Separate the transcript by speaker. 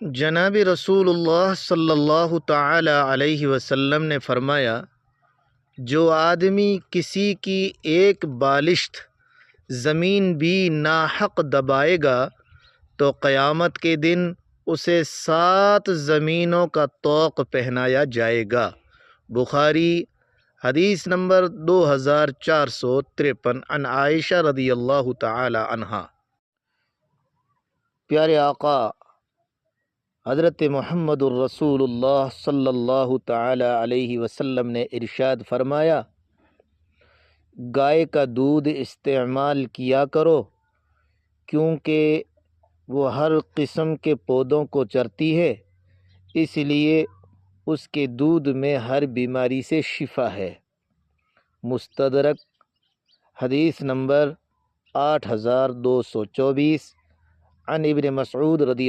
Speaker 1: جناب رسول اللہ صلی اللہ تعالی علیہ وسلم نے فرمایا، جو آدمی کسی کی ایک بالشت زمین بھی ناحق دبائے گا تو قیامت کے دن اسے 7 زمینوں کا طوق پہنایا جائے گا۔ بخاری حدیث نمبر 2453 عن عائشہ رضی اللہ تعالی عنہا۔ پیارے آقا حضرت محمد الرسول اللہ صلی اللہ تعالی علیہ وسلم نے ارشاد فرمایا، گائے کا دودھ استعمال کیا کرو کیونکہ وہ ہر قسم کے پودوں کو چرتی ہے، اس لیے اس کے دودھ میں ہر بیماری سے شفا ہے۔ مستدرک حدیث نمبر 8224 عن ابن مسعود رضی